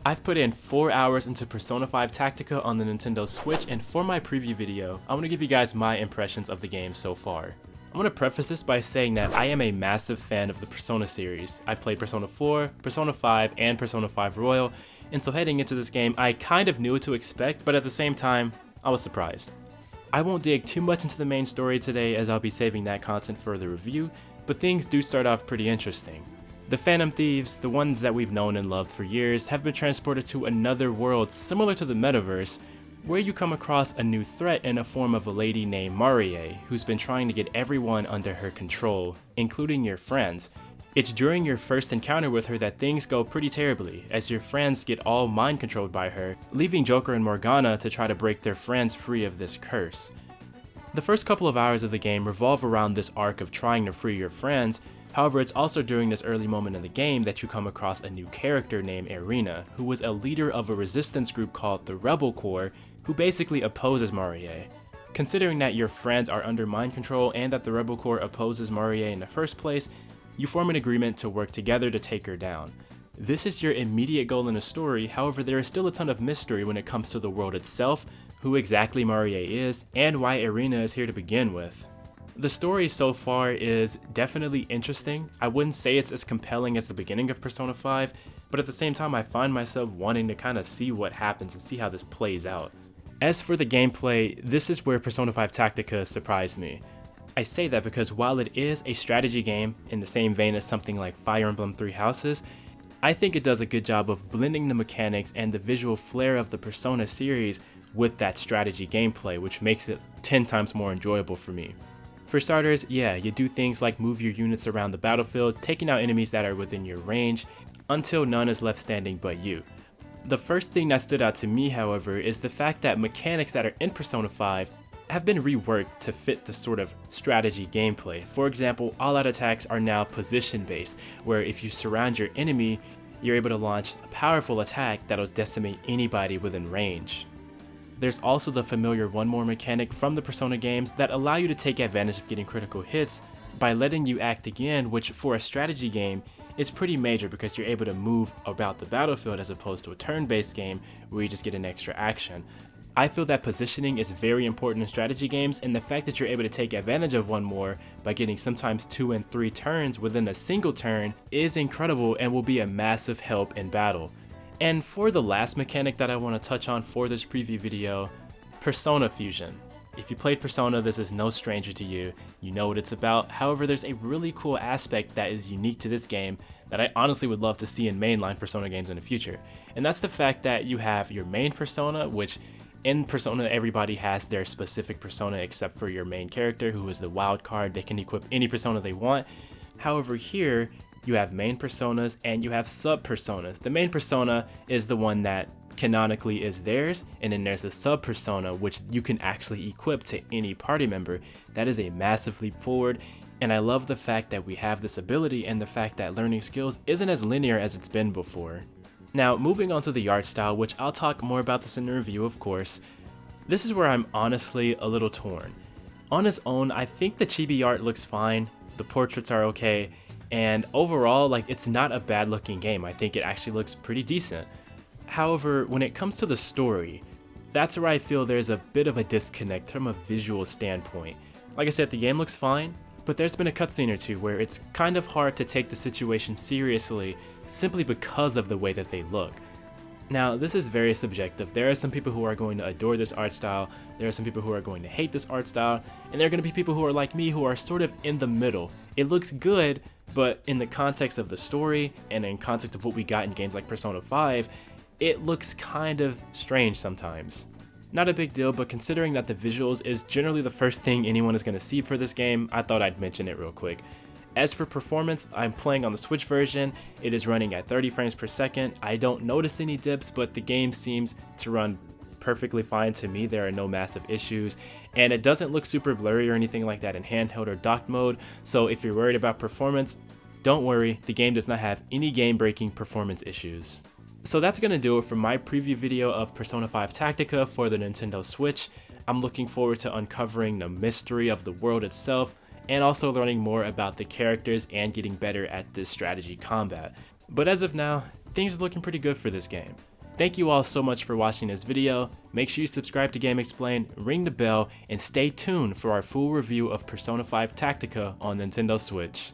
I've put in 4 hours into Persona 5 Tactica on the Nintendo Switch, and for my preview video, I want to give you guys my impressions of the game so far. I want to preface this by saying that I am a massive fan of the Persona series. I've played Persona 4, Persona 5, and Persona 5 Royal, and so heading into this game, I kind of knew what to expect, but at the same time, I was surprised. I won't dig too much into the main story today as I'll be saving that content for the review, but things do start off pretty interesting. The Phantom Thieves, the ones that we've known and loved for years, have been transported to another world similar to the metaverse, where you come across a new threat in the form of a lady named Marie, who's been trying to get everyone under her control, including your friends. It's during your first encounter with her that things go pretty terribly, as your friends get all mind controlled by her, leaving Joker and Morgana to try to break their friends free of this curse. The first couple of hours of the game revolve around this arc of trying to free your friends. However, it's also during this early moment in the game that you come across a new character named Irina, who was a leader of a resistance group called the Rebel Corps, who basically opposes Marie. Considering that your friends are under mind control and that the Rebel Corps opposes Marie in the first place, you form an agreement to work together to take her down. This is your immediate goal in the story, however there is still a ton of mystery when it comes to the world itself, who exactly Marie is, and why Irina is here to begin with. The story so far is definitely interesting. I wouldn't say it's as compelling as the beginning of Persona 5, but at the same time I find myself wanting to kind of see what happens and see how this plays out. As for the gameplay, this is where Persona 5 Tactica surprised me. I say that because while it is a strategy game in the same vein as something like Fire Emblem Three Houses, I think it does a good job of blending the mechanics and the visual flair of the Persona series with that strategy gameplay, which makes it 10 times more enjoyable for me. For starters, yeah, you do things like move your units around the battlefield, taking out enemies that are within your range, until none is left standing but you. The first thing that stood out to me, however, is the fact that mechanics that are in Persona 5 have been reworked to fit the sort of strategy gameplay. For example, all-out attacks are now position-based, where if you surround your enemy, you're able to launch a powerful attack that'll decimate anybody within range. There's also the familiar one more mechanic from the Persona games that allow you to take advantage of getting critical hits by letting you act again, which for a strategy game is pretty major because you're able to move about the battlefield as opposed to a turn-based game where you just get an extra action. I feel that positioning is very important in strategy games, and the fact that you're able to take advantage of one more by getting sometimes 2 and 3 turns within a single turn is incredible and will be a massive help in battle. And for the last mechanic that I want to touch on for this preview video, Persona Fusion. If you played Persona, this is no stranger to you. You know what it's about. However, there's a really cool aspect that is unique to this game that I honestly would love to see in mainline Persona games in the future. And that's the fact that you have your main persona, which in Persona everybody has their specific persona except for your main character, who is the wild card. They can equip any persona they want. However, here you have main personas and you have sub-personas. The main persona is the one that canonically is theirs, and then there's the sub-persona which you can actually equip to any party member. That is a massive leap forward, and I love the fact that we have this ability and the fact that learning skills isn't as linear as it's been before. Now, moving on to the art style, which I'll talk more about this in the review of course, this is where I'm honestly a little torn. On its own, I think the chibi art looks fine, the portraits are okay, and overall, it's not a bad looking game. I think it actually looks pretty decent. However, when it comes to the story, that's where I feel there's a bit of a disconnect from a visual standpoint. Like I said, the game looks fine, but there's been a cutscene or two where it's kind of hard to take the situation seriously simply because of the way that they look. Now, this is very subjective. There are some people who are going to adore this art style, there are some people who are going to hate this art style, and there are going to be people who are like me who are sort of in the middle. It looks good, but in the context of the story and in context of what we got in games like Persona 5, it looks kind of strange sometimes. Not a big deal, but considering that the visuals is generally the first thing anyone is going to see for this game, I thought I'd mention it real quick. As for performance, I'm playing on the Switch version. It is running at 30 frames per second. I don't notice any dips, but the game seems to run perfectly fine to me. There are no massive issues, and it doesn't look super blurry or anything like that in handheld or docked mode, so if you're worried about performance, don't worry, the game does not have any game-breaking performance issues. So that's going to do it for my preview video of Persona 5 Tactica for the Nintendo Switch. I'm looking forward to uncovering the mystery of the world itself, and also learning more about the characters and getting better at this strategy combat. But as of now, things are looking pretty good for this game. Thank you all so much for watching this video. Make sure you subscribe to GameXplain, ring the bell, and stay tuned for our full review of Persona 5 Tactica on Nintendo Switch.